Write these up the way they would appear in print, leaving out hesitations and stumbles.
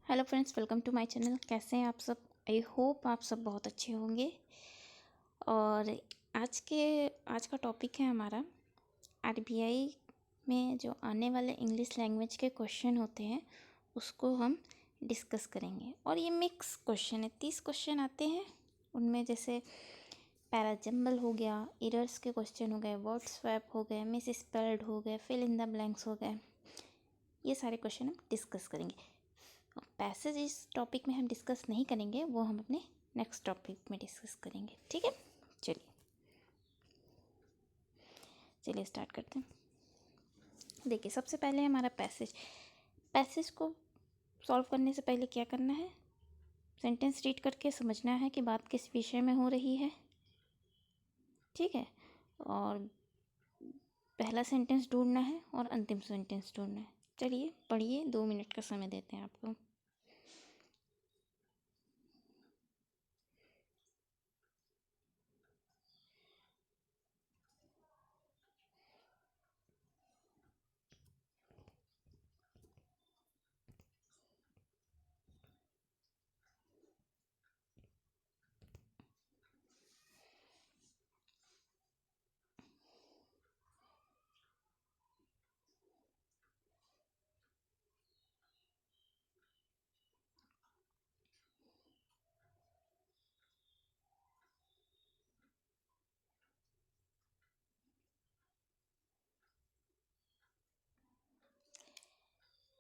Hello friends, welcome to my channel. कैसे हैं आप सब? आई होप आप सब बहुत अच्छे होंगे। और आज का टॉपिक है हमारा आरबीआई में जो आने वाले इंग्लिश लैंग्वेज के क्वेश्चन होते हैं उसको हम डिस्कस करेंगे। और ये मिक्स क्वेश्चन है, 30 क्वेश्चन आते हैं। उनमें जैसे पैराजम्बल हो गया, एरर्स के क्वेश्चन हो गए, वर्ड स्वैप हो गए, मिस स्पेल्ड हो गए, फिल इन द ब्लैंक्स हो गए। ये सारे क्वेश्चन हम डिस्कस करेंगे। पैसेज इस टॉपिक में हम डिस्कस नहीं करेंगे, वो हम अपने नेक्स्ट टॉपिक में डिस्कस करेंगे। ठीक है, चलिए चलिए स्टार्ट करते हैं। देखिए, सबसे पहले हमारा पैसेज को सॉल्व करने से पहले क्या करना है? सेंटेंस रीड करके समझना है कि बात किस विषय में हो रही है। ठीक है, और पहला सेंटेंस ढूंढना है और अंतिम सेंटेंस ढूंढना है। चलिए पढ़िए, 2 मिनट का समय देते हैं आपको।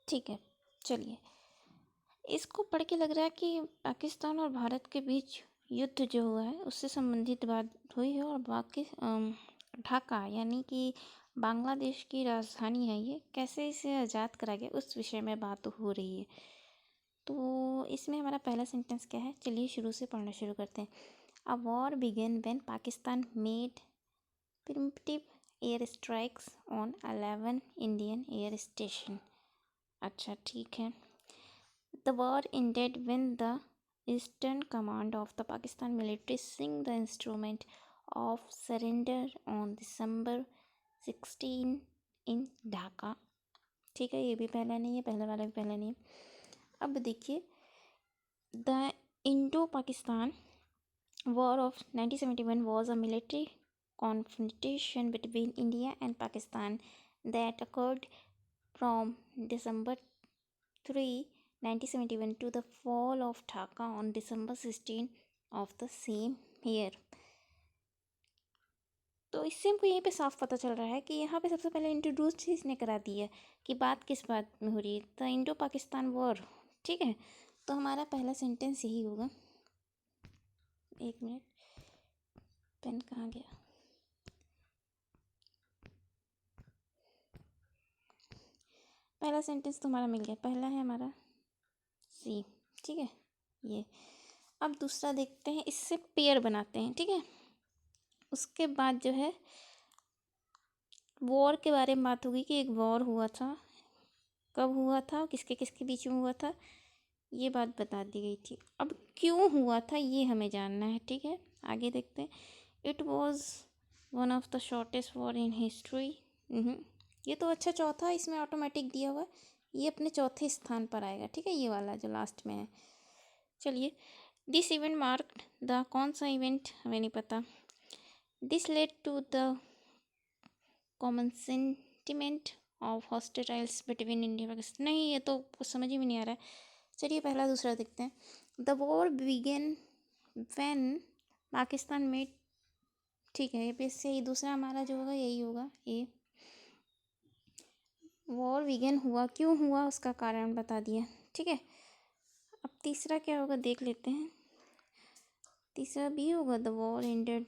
ठीक है, चलिए। इसको पढ़ के लग रहा है कि पाकिस्तान और भारत के बीच युद्ध जो हुआ है उससे संबंधित बात हुई है। और बाकी ढाका यानी कि बांग्लादेश की राजधानी है, ये कैसे इसे आज़ाद करा गया उस विषय में बात हो रही है। तो इसमें हमारा पहला सेंटेंस क्या है? चलिए शुरू से पढ़ना शुरू करते हैं। A war began when Pakistan made preemptive air strikes on 11 Indian air station. अच्छा, ठीक है। The war ended when the Eastern Command of the Pakistan military signed the instrument of surrender on December 16 in Dhaka। ठीक है, ये भी पहला नहीं है, पहला वाला भी पहला नहीं है। अब देखिए, the Indo Pakistan War of 1971 was a military confrontation between India and Pakistan that occurred from December 3, 1971 to the fall of Dhaka on December 16 of the same year। तो इससे हमको यहीं पे साफ पता चल रहा है कि यहाँ पे सबसे पहले इंट्रोड्यूस इसने करा दी है कि बात किस बात में हो रही है, द इंडो पाकिस्तान वॉर। ठीक है, तो हमारा पहला सेंटेंस यही होगा। एक मिनट, पेन कहाँ गया? पहला सेंटेंस तो हमारा मिल गया, पहला है हमारा सी। ठीक है, ये। अब दूसरा देखते हैं, इससे पेयर बनाते हैं। ठीक है, उसके बाद जो है वॉर के बारे में बात होगी कि एक वॉर हुआ था, कब हुआ था, किसके किसके बीच में हुआ था, ये बात बता दी गई थी। अब क्यों हुआ था ये हमें जानना है। ठीक है, आगे देखते हैं। It was one of the shortest war in history. ये तो अच्छा, चौथा इसमें ऑटोमेटिक दिया हुआ है, ये अपने चौथे स्थान पर आएगा। ठीक है, ये वाला जो लास्ट में है। चलिए, दिस इवेंट मार्क्ड द, कौन सा इवेंट हमें नहीं पता। This led to the common sentiment of hostilities between India Pakistan. नहीं, ये तो कुछ समझ ही में नहीं आ रहा है। चलिए पहला दूसरा देखते हैं। The war began when Pakistan made. ठीक है, ये पे से ही दूसरा हमारा जो होगा यही होगा, ये। वॉर बिगेन हुआ, क्यों हुआ उसका कारण बता दिया। ठीक है, अब तीसरा क्या होगा देख लेते हैं। तीसरा भी होगा, द वॉर एंडेड।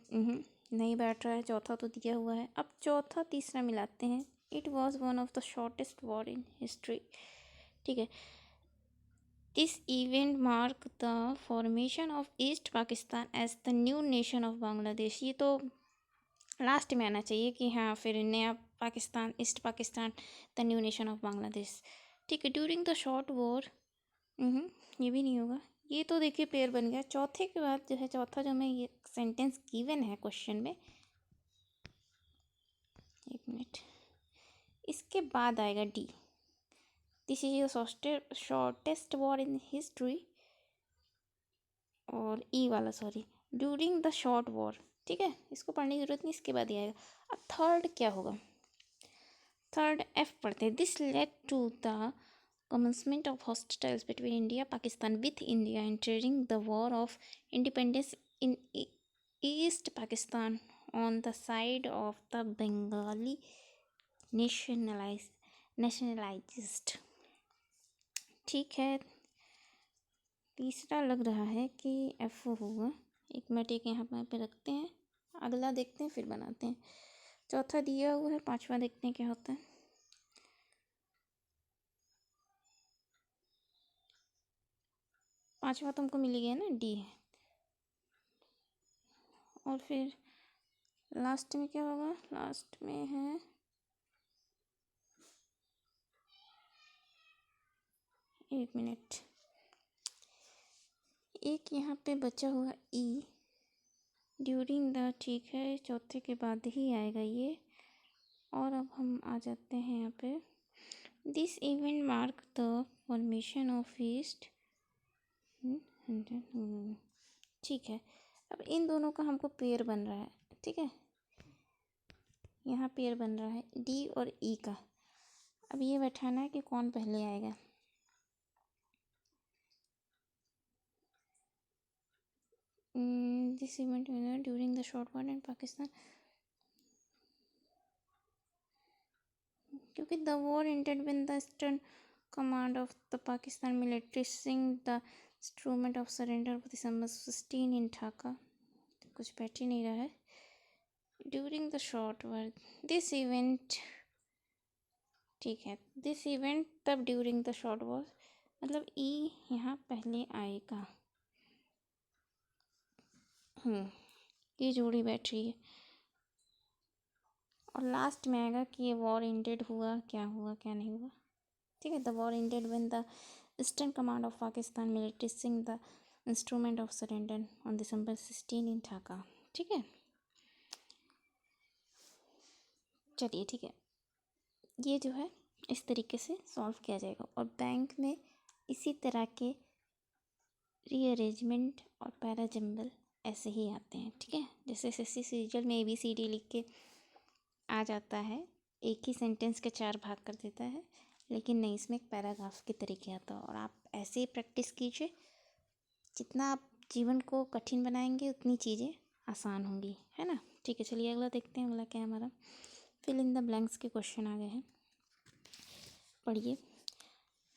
नहीं बैठ रहा है, चौथा तो दिया हुआ है। अब चौथा तीसरा मिलाते हैं। It was one of the shortest war in history. ठीक है, this event mark the formation of East Pakistan as the new nation of Bangladesh. ये तो लास्ट में आना चाहिए कि हाँ, फिर नया Pakistan, east Pakistan, the new nation of Bangladesh. ठीक है, ड्यूरिंग द शॉर्ट वॉर। ये भी नहीं होगा, ये तो देखिए पेयर बन गया। चौथे के बाद जो है, चौथा जो हमें ये सेंटेंस गिवन है क्वेश्चन में, एक मिनट, इसके बाद आएगा D. This is shortest war in history, और ई वाला sorry, during the short war. ठीक है, इसको पढ़ने की जरूरत नहीं, इसके बाद ही आएगा। अब थर्ड क्या होगा, थर्ड एफ पढ़ते हैं। This led to the commencement of hostiles between India Pakistan, with India entering the war of independence in East Pakistan on the side of the Bengali nationalized। ठीक है, तीसरा लग रहा है कि एफ होगा। एक मिनट, एक यहाँ पे रखते हैं, अगला देखते हैं फिर बनाते हैं। चौथा दिया हुआ है, पांचवा देखते हैं क्या होता है। पांचवा तुमको मिल गया ना, डी है। और फिर लास्ट में क्या होगा, लास्ट में है एक मिनट, एक यहाँ पे बचा हुआ ई, ड्यूरिंग द, ठीक है, चौथे के बाद ही आएगा ये। और अब हम आ जाते हैं यहाँ पे, this event mark the formation of east. ठीक है, अब इन दोनों का हमको पेयर बन रहा है। ठीक है, यहाँ पेयर बन रहा है डी और ई का। अब ये बैठाना है कि कौन पहले आएगा। This event during the short war in Pakistan, क्योंकि the war ended when the eastern command of the Pakistan military Singh the instrument of surrender of December 16 in Dhaka. कुछ बैठ ही नहीं रहा है। During the short war, this event, ठीक है, this event तब ड्यूरिंग द शॉर्ट वॉर, मतलब ई यहाँ पहले आएगा। ये जोड़ी बैठ रही है। और लास्ट में आएगा कि ये वॉर एंडेड हुआ क्या नहीं हुआ। ठीक है, the war ended when the eastern command of Pakistan military Singh the instrument of surrender on December 16 in Dhaka. ठीक है, चलिए ठीक है, ये जो है इस तरीके से सॉल्व किया जाएगा। और बैंक में इसी तरह के रीअरेंजमेंट और पैरा जंबल ऐसे ही आते हैं। ठीक है, जैसे एसएससी सीरियल में ABCD लिख के आ जाता है, एक ही सेंटेंस के 4 भाग कर देता है, लेकिन नहीं, इसमें एक पैराग्राफ के तरीके आता है। और आप ऐसे ही प्रैक्टिस कीजिए, जितना आप जीवन को कठिन बनाएंगे उतनी चीज़ें आसान होंगी, है ना। ठीक है, चलिए अगला देखते हैं। अगला क्या है हमारा, फिल इन द ब्लैंक्स के क्वेश्चन आ गए हैं, पढ़िए।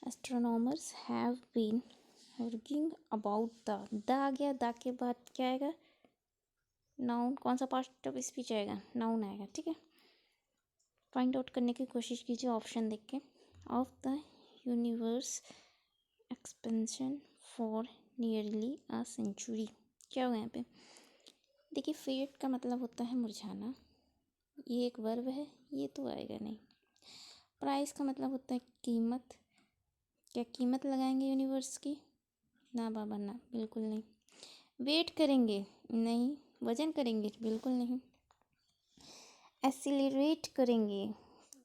Astronomers have been working about the आ गया, द के बाद क्या आएगा, नाउन। कौन सा पार्ट ऑफ स्पीच आएगा, नाउन आएगा। ठीक है, फाइंड आउट करने की कोशिश कीजिए ऑप्शन देख के। Of the universe expansion for nearly a century, क्या होगा यहाँ पे, देखिए, फेड का मतलब होता है मुरझाना, ये एक वर्ब है, ये तो आएगा नहीं। प्राइस का मतलब होता है कीमत, क्या कीमत लगाएंगे यूनिवर्स की, ना बाबा ना, बिल्कुल नहीं। वेट करेंगे, नहीं। वजन करेंगे, बिल्कुल नहीं। एक्सीलरेट करेंगे,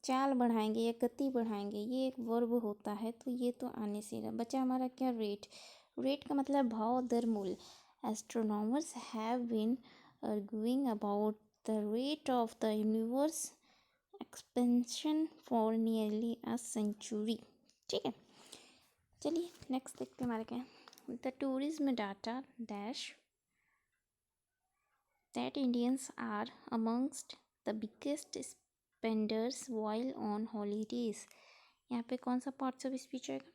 चाल बढ़ाएंगे या गति बढ़ाएंगे, ये एक वर्ब होता है, तो ये तो आने से रहा। बचा हमारा क्या, रेट। रेट का मतलब भाव, दर, मूल्य। Astronomers have been arguing about the rate of the universe expansion for nearly a century. ठीक है, चलिए नेक्स्ट देखते हैं हमारे क्या है। The tourism data dash that Indians are amongst the biggest spenders while on holidays। यहाँ पे कौन सा पार्ट्स ऑफ स्पीच आएगा,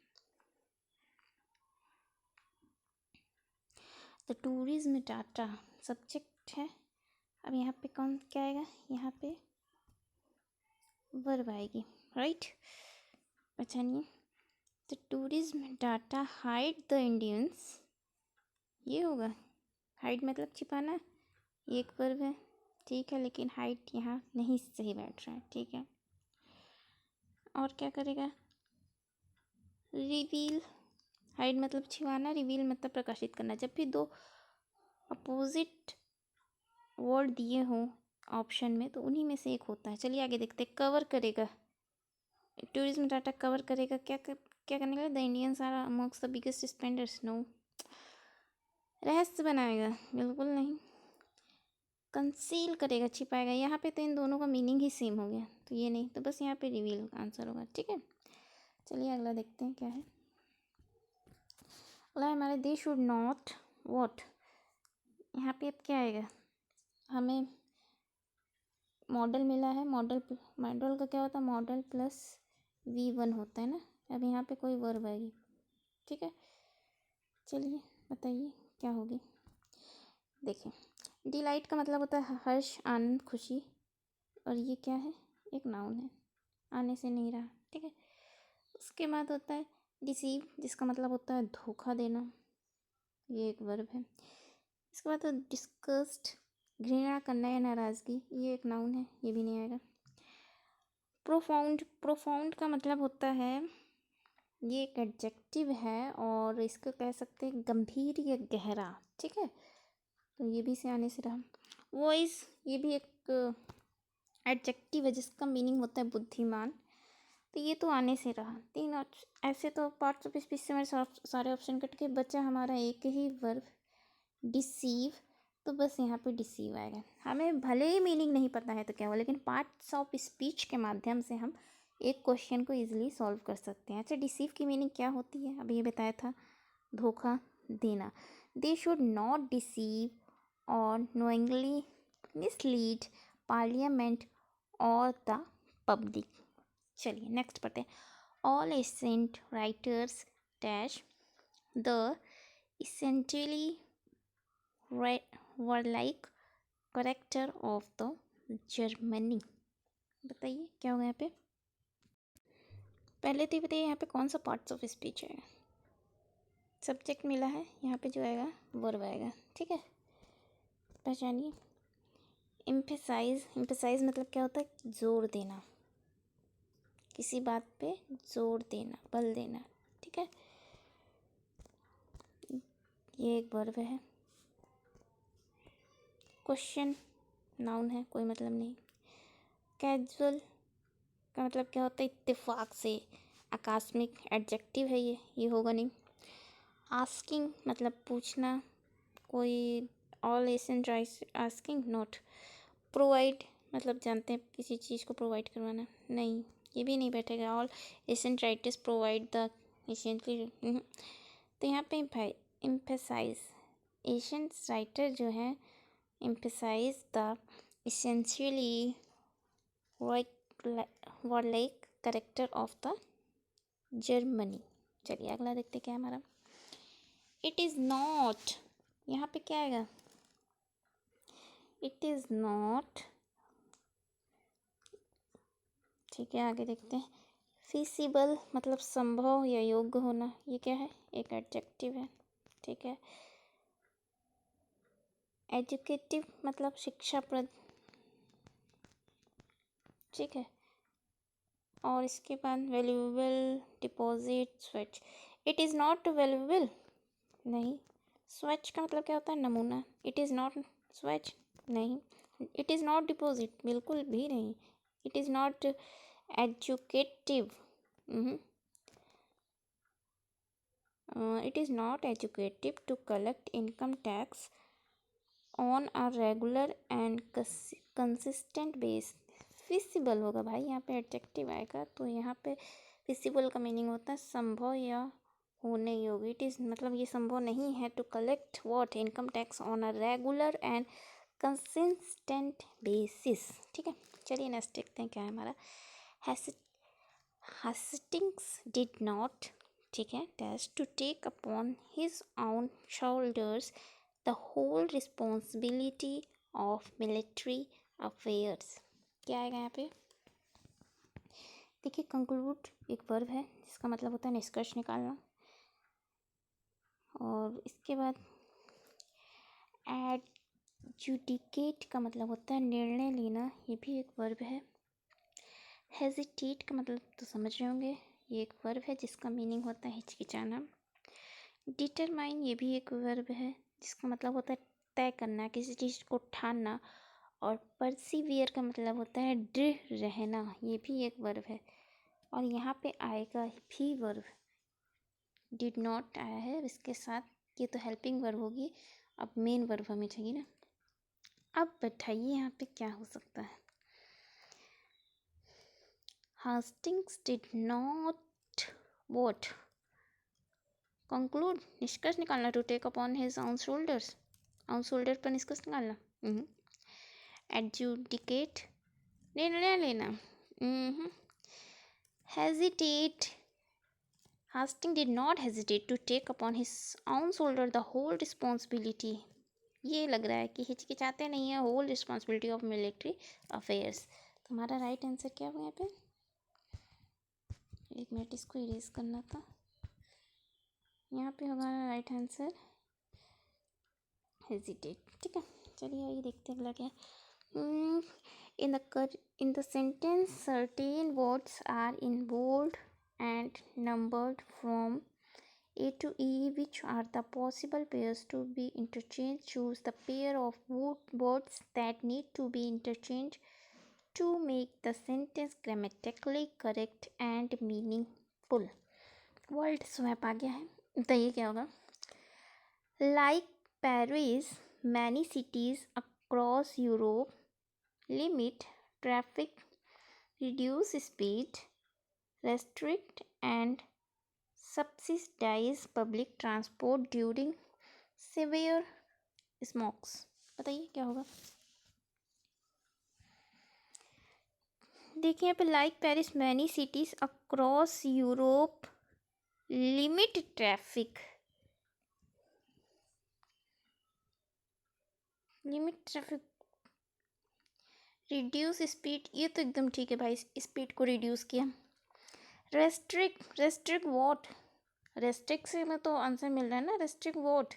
द टूरिज्म डाटा सब्जेक्ट है। अब यहाँ पे कौन क्या आएगा, यहाँ पे वर्ब आएगी, राइट, पहचानिए। The tourism data hide the Indians, ये होगा, हाइड मतलब छिपाना, ये एक वर्ब है। ठीक है, लेकिन हाइड यहाँ नहीं सही बैठ रहा है। ठीक है, और क्या करेगा, रिवील, हाइड मतलब छिपाना, रिवील मतलब प्रकाशित करना। जब भी दो अपोजिट वर्ड दिए हों ऑप्शन में, तो उन्हीं में से एक होता है। चलिए आगे देखते हैं, कवर करेगा, टूरिज्म डाटा कवर करेगा क्या क्या करने के लिए? The Indians are amongst the biggest spenders. No. रहस्य बनाएगा? बिल्कुल नहीं। कंसील करेगा, छिपाएगा। यहाँ पे तो इन दोनों का मीनिंग ही सेम हो गया, तो ये नहीं, तो बस यहाँ पे रिवील आंसर होगा। ठीक है, चलिए अगला देखते हैं क्या है। अगला हमारे दे शुड नॉट वॉट। यहाँ पे अब क्या आएगा? हमें मॉडल मिला है। मॉडल का क्या होता है? मॉडल प्लस V1 होता है ना। अब यहाँ पे कोई वर्ब आएगी। ठीक है, चलिए बताइए क्या होगी। देखिए, डिलाइट का मतलब होता है हर्ष, आनंद, खुशी, और ये क्या है? एक नाउन है, आने से नहीं रहा। ठीक है, उसके बाद होता है डिसीव, जिसका मतलब होता है धोखा देना, ये एक वर्ब है। इसके बाद तो डिस्कस्ड, घृणा करना या नाराज़गी, ये एक नाउन है, ये भी नहीं आएगा। प्रोफाउंड का मतलब होता है, ये एक एडजेक्टिव है और इसको कह सकते हैं गंभीर या गहरा। ठीक है, तो ये भी से आने से रहा। वॉइस, ये भी एक एडजेक्टिव है जिसका मीनिंग होता है बुद्धिमान, तो ये तो आने से रहा। तीन ऐसे तो पार्ट्स ऑफ स्पीच से हमारे सारे ऑप्शन कट के बचा हमारा एक ही वर्ब, डिसीव। तो बस यहाँ पे डिसीव आएगा। हमें भले ही मीनिंग नहीं पता है तो क्या हुआ, लेकिन पार्ट्स ऑफ स्पीच के माध्यम से हम एक क्वेश्चन को इजीली सॉल्व कर सकते हैं। अच्छा, डिसीव की मीनिंग क्या होती है? अभी ये बताया था, धोखा देना। दे शुड नॉट डिसीव और नोइंगली मिसलीड पार्लियामेंट और द पब्लिक। चलिए नेक्स्ट पढ़ते हैं। All accent writers dash the essentially warlike character of the Germany। बताइए क्या होगा यहाँ पे? पहले तो बताइए यहाँ पे कौन सा पार्ट्स ऑफ स्पीच है। सब्जेक्ट मिला है, यहाँ पे जो आएगा वर्ब आएगा। ठीक है, पहचानिए। एम्फेसाइज मतलब क्या होता है? जोर देना, किसी बात पे जोर देना, बल देना। ठीक है, ये एक वर्ब है। क्वेश्चन नाउन है, कोई मतलब नहीं। कैजुअल का मतलब क्या होता है? इत्तेफाक से, आकस्मिक, एडजेक्टिव है ये होगा नहीं। आस्किंग मतलब पूछना, कोई all ancient asking not. Provide मतलब जानते हैं किसी चीज़ को प्रोवाइड करवाना, नहीं, ये भी नहीं बैठेगा। All accent writers provide the essentially. तो यहाँ पे एम्फेसाइज, एशियन राइटर जो है emphasize the essentially warlike character of the Germany. चलिए अगला देखते क्या है हमारा। इट इज़ नॉट, यहाँ पे क्या आएगा? It is not. ठीक है, आगे देखते हैं। फिजिबल मतलब संभव या योग्य होना, ये क्या है? एक एडजेक्टिव है। ठीक है, एजुकेटिव मतलब शिक्षाप्रद। ठीक है, और इसके बाद वैल्यूएबल, डिपॉजिट, स्वच्छ। इट इज़ नॉट वैल्यूएबल, नहीं। स्वच्छ का मतलब क्या होता है? नमूना। इट इज़ नॉट स्वच्छ, नहीं। इट इज़ नॉट डिपॉजिट, बिल्कुल भी नहीं। It is not educative, it is not educative to collect income tax on a regular and consistent base. Feasible होगा भाई, यहाँ पे एडजेक्टिव आएगा, तो यहाँ पे फिजिबल का मीनिंग होता है संभव या होने योग्य। इट इज़ मतलब ये संभव नहीं है to collect what income tax on a regular and consistent basis. ठीक है, चलिए नेक्स्ट देखते हैं क्या है हमारा। हेस्टिंग्स डिड नॉट, ठीक है, dash to take upon his own shoulders the whole responsibility of military affairs. क्या आएगा यहाँ पे? देखिए, कंक्लूड एक वर्ब है जिसका मतलब होता है निष्कर्ष निकालना, और इसके बाद एडजुडिकेट का मतलब होता है निर्णय लेना, ये भी एक वर्ब है। हेजिटेट का मतलब तो समझ रहे होंगे, ये एक वर्ब है जिसका मीनिंग होता है हिचकिचाना। डिटरमाइन, ये भी एक वर्ब है जिसका मतलब होता है तय करना, किसी चीज़ को ठानना। और परसिवियर का मतलब होता है दृढ़ रहना, ये भी एक वर्ब है। और यहाँ पे आएगा भी वर्ब, डिड नॉट आया है इसके साथ, ये तो हेल्पिंग वर्ब होगी, अब मेन वर्ब हमें चाहिए ना। अब बताइए यहाँ पे क्या हो सकता है। Hastings did not what conclude, निष्कर्ष निकालना, to take upon his own shoulders, on shoulder पर निष्कर्ष निकालना। एडजुडिकेट निर्णय लेना। Hesitate, Hasting did not hesitate to take upon his own shoulder the whole responsibility, ये लग रहा है कि हिचकिचाते नहीं है, whole responsibility of military affairs. तो हमारा राइट आंसर क्या हुआ यहाँ पे, एक मिनट इसको इरेज करना था, यहाँ पे होगा हमारा राइट आंसर हेजिटेट। ठीक है, चलिए आइए देखते हैं अगला क्या है। in the sentence certain words are in bold and numbered from A to E, which are the possible pairs to be interchanged. Choose the pair of words that need to be interchanged to make the sentence grammatically correct and meaningful. Word swap आ गया है, बताइए क्या होगा। Like Paris, many cities across Europe limit traffic, reduce speed, restrict and subsidize public transport during severe smokes। बताइए क्या होगा। देखिए यहाँ पे like Paris many cities across Europe limit traffic, reduce speed, ये तो एकदम ठीक है भाई, स्पीड को रिड्यूस किया। रेस्ट्रिक्ट वॉट, रेस्ट्रिक्ट से में तो आंसर मिल रहा है ना, रेस्ट्रिक्ट वॉट,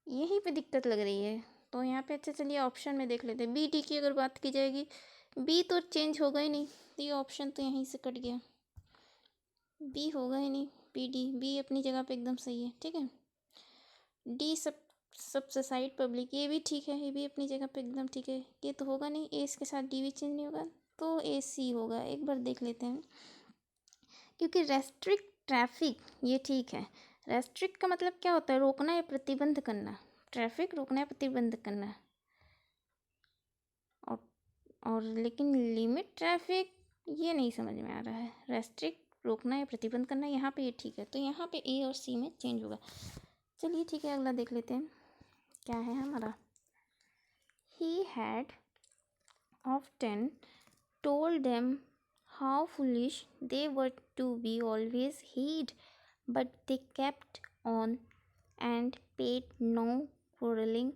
यहीं पे दिक्कत लग रही है। तो यहाँ पे अच्छा चलिए ऑप्शन में देख लेते हैं। बी डी की अगर बात की जाएगी, बी तो चेंज होगा ही नहीं, तो ये ऑप्शन तो यहीं से कट गया, बी होगा ही नहीं, बी डी, बी अपनी जगह पे एकदम सही है। ठीक है, डी सबसोसाइड पब्लिक, ये भी ठीक है, ये भी अपनी जगह पे एकदम ठीक है, ये तो होगा नहीं, ए इसके साथ डी भी चेंज नहीं होगा, तो ए सी होगा। एक बार देख लेते हैं, क्योंकि रेस्ट्रिक्ट ट्रैफिक ये ठीक है, रेस्ट्रिक्ट का मतलब क्या होता है, रोकना या प्रतिबंध करना, ट्रैफिक रोकना या प्रतिबंध करना, और लेकिन लिमिट ट्रैफिक ये नहीं समझ में आ रहा है, रेस्ट्रिक्ट रोकना या प्रतिबंध करना, यहाँ पे ये ठीक है, तो यहाँ पे ए और सी में चेंज होगा। चलिए ठीक है, अगला देख लेते हैं क्या है हमारा। He had often told them how foolish they were to be always heed, but they kept on and paid no quarreling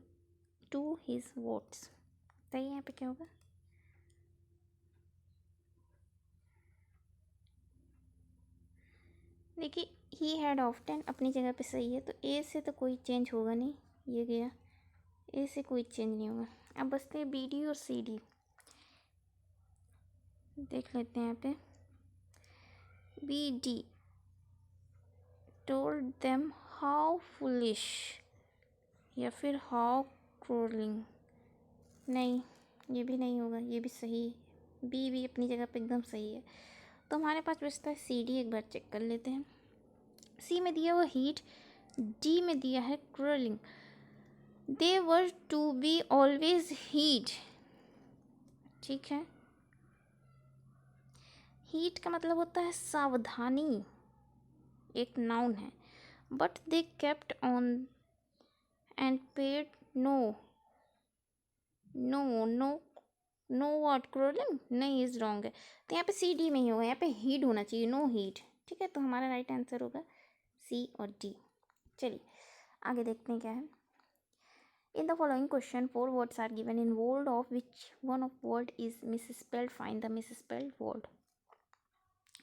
to his words। बताइए यहाँ पे क्या होगा। देखिए ही हैड ऑफ्टन अपनी जगह पे सही है, तो ए से तो कोई चेंज होगा नहीं, ये गया, ए से कोई चेंज नहीं होगा। अब बचते हैं बी डी और सी डी, देख लेते हैं यहाँ पे। B D told them how foolish, या फिर हाउ क्रोलिंग, नहीं ये भी नहीं होगा, ये भी सही, बी भी अपनी जगह पे एकदम सही है। तो हमारे पास बचता है सी डी, एक बार चेक कर लेते हैं। सी में दिया हुआ हीट, डी में दिया है crawling. They were to be always heat, ठीक है, हीट का मतलब होता है सावधानी, एक नाउन है। But they kept on and paid no, no no no what crawling, नहीं इज रॉन्ग है, तो यहाँ पे सी डी में ही होगा, यहाँ पे हीट होना चाहिए, नो हीट। ठीक है, तो हमारा राइट आंसर होगा सी और डी। चलिए आगे देखते हैं क्या है। In the following question, 4 words are given in bold, of which one of word is misspelled. Find the misspelled word.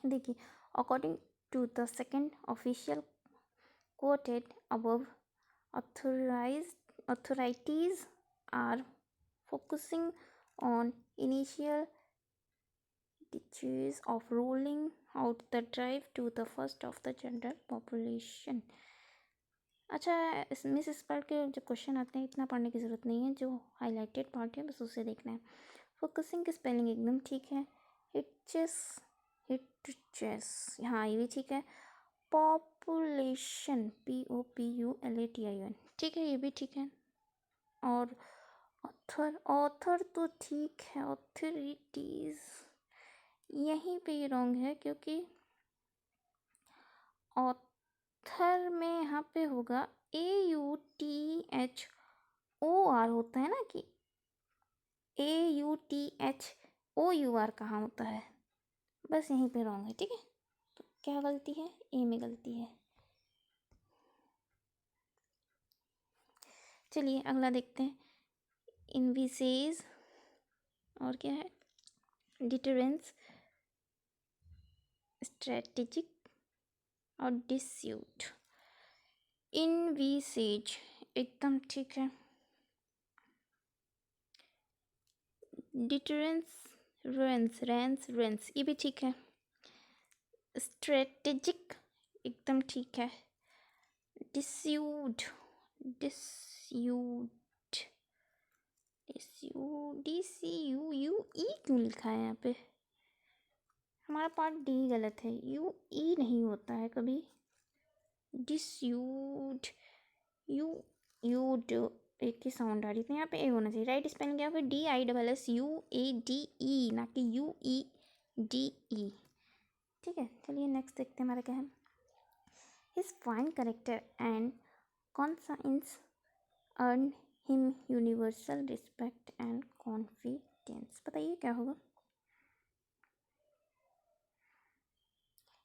देखिए, according to the second official quoted above, authorities are focusing on initial stages of rolling out the drive to the first of the general population। अच्छा, इस miss spell के जो question आते हैं इतना पढ़ने की ज़रूरत नहीं है, जो हाईलाइटेड पार्ट है बस उसे देखना है। फोकसिंग की स्पेलिंग एकदम ठीक है, चेस, हाँ ये भी ठीक है। पॉपुलेशन, POPULATION, ठीक है ये भी ठीक है। और ऑथर, ऑथर तो ठीक है, ऑथोरिटीज यहीं पे ही रॉन्ग है, क्योंकि ऑथर में यहाँ पे होगा AUTHOR होता है ना, कि AUTHOUR कहाँ होता है, बस यहीं पे रॉन्ग है, ठीक है। तो क्या गलती है, ए में गलती है। चलिए अगला देखते हैं। इनविसेज, और क्या है, डिटरेंस, स्ट्रेटेजिक और डिस्यूट। इनविसेज एकदम ठीक है। डिटरेंस, रेंस ये भी ठीक है। स्ट्रेटेजिक एकदम ठीक है। डिस्यूट, डिस्यूट, DCUUE क्यों लिखा है यहाँ पे, हमारा पार्ट डी गलत है, UE नहीं होता है कभी। डिस्यूट, यूड एक ही साउंड आ रही थी यहाँ पे, ए होना चाहिए। राइट स्पेलिंग क्या होगा, DISSUADE, ना कि UEDE, ठीक है। चलिए नेक्स्ट देखते हैं हमारा क्या है। His fine character and conscience earn him universal respect and confidence, बताइए क्या होगा।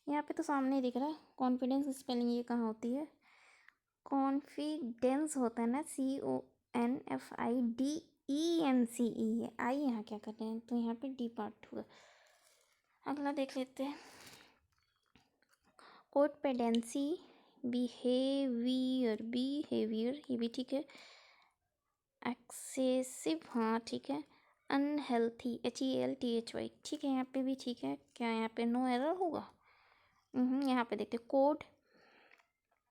यहाँ पे तो सामने ही दिख रहा है, कॉन्फिडेंस स्पेलिंग ये कहाँ होती है, कॉन्फिडेंस होता है ना, CONFIDENCE है। आई यहाँ क्या कर रहे हैं, तो यहाँ पे डी पार्ट हुआ। अगला देख लेते हैं। कोडपेडेंसी, बिहेवियर ये भी ठीक है। एक्सेसिव, हाँ ठीक है। अनहेल्थी, HELTHY ठीक है, यहाँ पे भी ठीक है। क्या यहाँ पे नो एरर होगा, यहाँ पे देखते कोड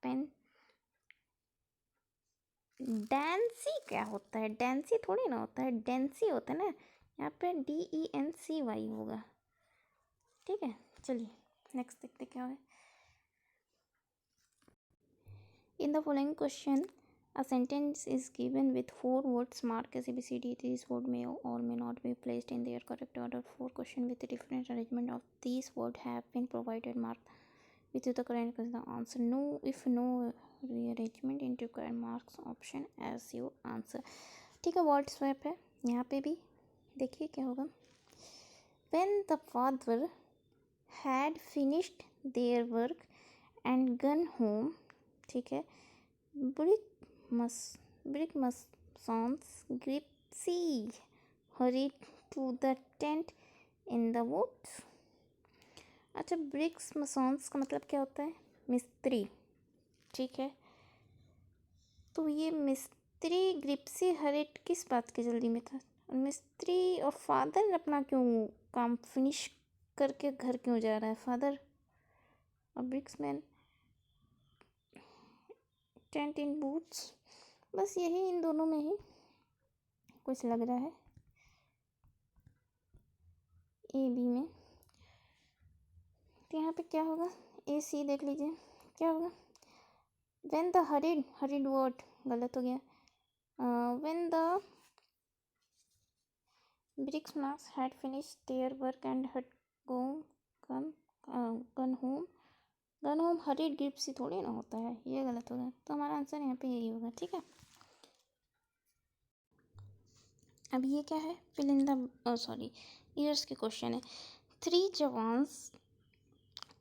पेन। डेंसी क्या होता है, डेंसी थोड़ी ना होता है, डेंसी होता है ना, यहाँ पे DENCY होगा, ठीक है। चलिए नेक्स्ट देखते क्या है। In the following question a sentence is given with 4 words marked as ABCD. These words may or may not be placed in their correct order. 4 questions with different arrangement of these words have been provided. Mark with the correct answer. No, if no rearrangement into correct marks option as your answer. ठीक है, word swap है यहाँ पे भी, देखिए क्या होगा। When the father had finished their work and gone home, ठीक है, Brickmasons Gripsy hurried to the tent in the woods. अच्छा, ब्रिक्स मसॉन्स का मतलब क्या होता है, मिस्त्री, ठीक है। तो ये मिस्त्री ग्रिप्सी हरिट किस बात की जल्दी में था, और मिस्त्री और फादर अपना क्यों काम फिनिश करके घर क्यों जा रहा है फादर, और ब्रिक्समैन टेंट इन बूट्स, बस यही इन दोनों में ही कुछ लग रहा है, AB में। तो यहाँ पे क्या होगा, AC देख लीजिए क्या होगा। When the hurried word गलत हो गया। When the Bricksmans had finished their work and had gone home, हरिड ग्रिप्सी थोड़ी ना होता है, ये गलत हो गया। तो हमारा आंसर यहाँ पे यही होगा, ठीक है। अब ये क्या है, fill in the sorry years के क्वेश्चन है। 3 jawans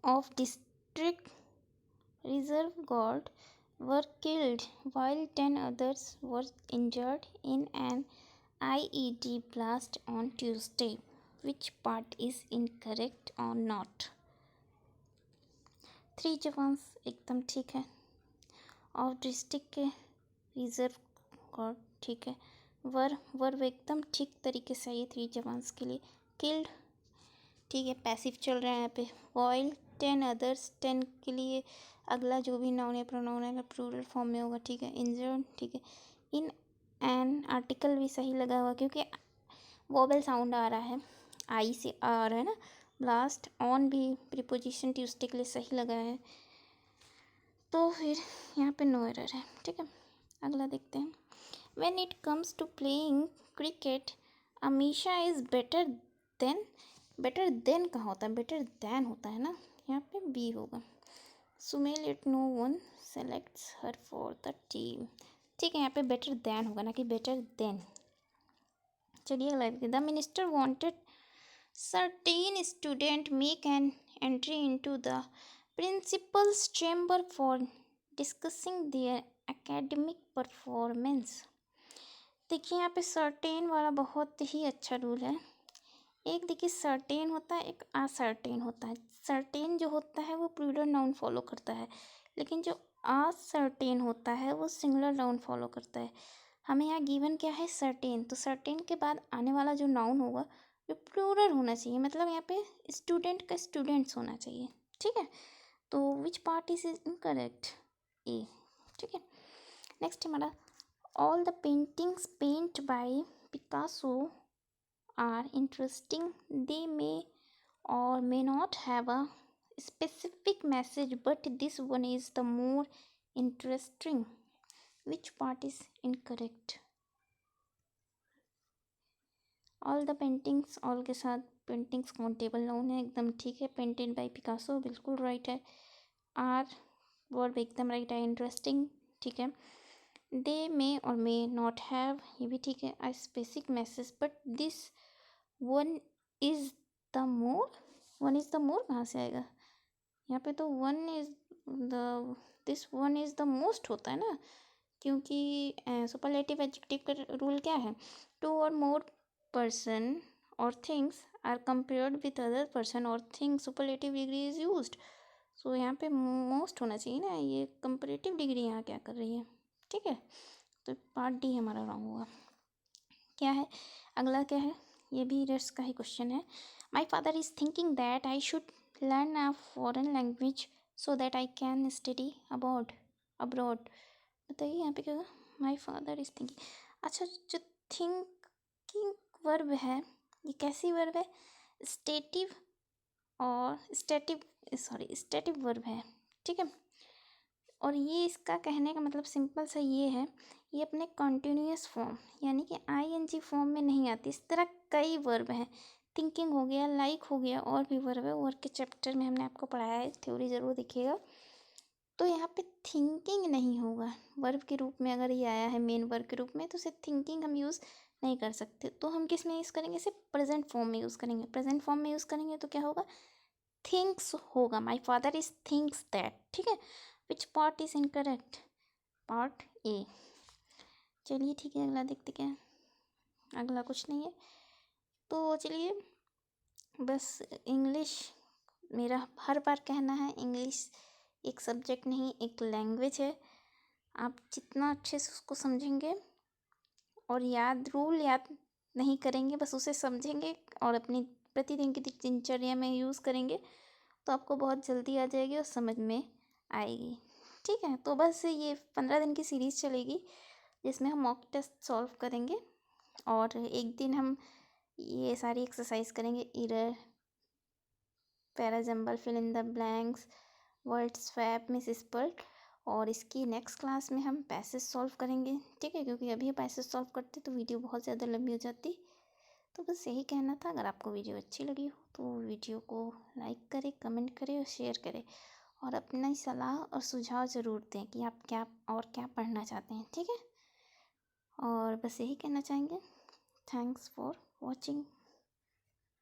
of district reserve guard were killed while 10 others were injured in an IED blast on Tuesday. Which part is incorrect or not? 3 jawans एकदम ठीक है, और डिस्ट्रिक्ट के रिजर्व गार्ड ठीक है, वर एकदम ठीक तरीके से ये 3 जवान्स के लिए। किल्ड ठीक है, पैसिव चल रहा है यहाँ पे। वॉइल 10 अदर्स, 10 के लिए अगला जो भी नाउन या प्रोनाउन है प्लूरल फॉर्म में होगा, ठीक है। इंजर्ड ठीक है। इन एन आर्टिकल भी सही लगा हुआ, क्योंकि वोबल साउंड आ रहा है, आई से आ रहा है ना, लास्ट ऑन भी प्रीपोजिशन ट्यूसडे के लिए सही लगा है, तो फिर यहाँ पे नो एरर है। ठीक है, अगला देखते हैं। When it comes to playing cricket Amisha is better than कहाँ होता है, बेटर दैन होता है ना, यहाँ पे बी होगा। सुमेल it no one selects her for the team. ठीक है, यहाँ पे बेटर दैन होगा ना कि बेटर देन। चलिए अगला देखते हैं। The minister wanted certain student make an entry into the principal's chamber for discussing their academic performance। देखिए यहाँ पे सर्टेन वाला बहुत ही अच्छा रूल है। एक देखिए सर्टेन होता है, एक असर्टेन होता है। सर्टेन जो होता है वो प्लूरल नाउन फॉलो करता है, लेकिन जो असर्टेन होता है वो सिंगुलर नाउन फॉलो करता है। हमें यहाँ गिवन क्या है, सर्टेन, तो सर्टेन के बाद आने वाला जो नाउन होगा जो प्लूरल होना चाहिए, मतलब यहाँ पे स्टूडेंट का स्टूडेंट्स होना चाहिए। ठीक है, तो which part is incorrect, A. ठीक है, नेक्स्ट हमारा all the paintings paint by Picasso are interesting, they may और may not have a specific message but this one is the more interesting, which part is incorrect. All the paintings, all के साथ paintings countable noun है, एकदम ठीक है। Painted by Picasso बिल्कुल right है। Are verb एकदम राइट है। इंटरेस्टिंग ठीक है। दे मे और मे नॉट हैव ये भी ठीक है। अ specific message but this one is the more, one is the मोर कहाँ से आएगा, यहाँ पे तो one is the, this one is the most होता है ना, क्योंकि सुपरलेटिव एडजेक्टिव का रूल क्या है, टू और मोर person or things are compared with other person or thing superlative degree is used। so यहाँ पे most होना चाहिए ना, ये comparative degree यहाँ क्या कर रही है। ठीक है, तो पार्ट डी हमारा रॉन्ग हुआ। क्या है अगला, क्या है, ये भी रस का ही क्वेश्चन है। My father is thinking that I should learn a foreign language so that I can study abroad. बताइए यहाँ पे क्या होगा, माई फादर इज थिंकिंग। अच्छा, जो थिंकिंग वर्ब है ये कैसी वर्ब है, स्टेटिव और स्टेटिव वर्ब है। ठीक है, और ये इसका कहने का मतलब सिंपल सा ये है, ये अपने कॉन्टिन्यूस फॉर्म यानी कि आईएनजी फॉर्म में नहीं आती। इस तरह कई वर्ब हैं, थिंकिंग हो गया, लाइक हो गया, और भी वर्ब है, वर्ब के चैप्टर में हमने आपको पढ़ाया है, थ्योरी ज़रूर देखिएगा। तो यहाँ पे थिंकिंग नहीं होगा वर्ब के रूप में, अगर ये आया है मेन वर्ब के रूप में तो उसे थिंकिंग हम यूज़ नहीं कर सकते। तो हम किस में यूज़ करेंगे, इसे प्रेजेंट फॉर्म में यूज़ करेंगे। प्रेजेंट फॉर्म में यूज़ करेंगे तो क्या होगा, थिंक्स होगा। My father is thinks that. ठीक है, विच part is incorrect, part A. चलिए ठीक है, अगला देखते क्या है। अगला कुछ नहीं है, तो चलिए बस इंग्लिश मेरा हर बार कहना है, इंग्लिश एक सब्जेक्ट नहीं एक लैंग्वेज है। आप जितना अच्छे से उसको समझेंगे और रूल याद नहीं करेंगे, बस उसे समझेंगे और अपनी प्रतिदिन की दिनचर्या में यूज़ करेंगे तो आपको बहुत जल्दी आ जाएगी और समझ में आएगी। ठीक है, तो बस ये 15 दिन की सीरीज़ चलेगी जिसमें हम मॉक टेस्ट सॉल्व करेंगे और एक दिन हम ये सारी एक्सरसाइज करेंगे, error, parajumble, fill in the blanks, word swap, misspelled. और इसकी नेक्स्ट क्लास में हम पैसेज सॉल्व करेंगे। ठीक है, क्योंकि अभी पैसेज सॉल्व करते तो वीडियो बहुत ज़्यादा लंबी हो जाती। तो बस यही कहना था। अगर आपको वीडियो अच्छी लगी हो तो वीडियो को लाइक करें, कमेंट करें और शेयर करें, और अपनी सलाह और सुझाव ज़रूर दें कि आप क्या पढ़ना चाहते हैं। ठीक है, और बस यही कहना चाहेंगे। Thanks for watching.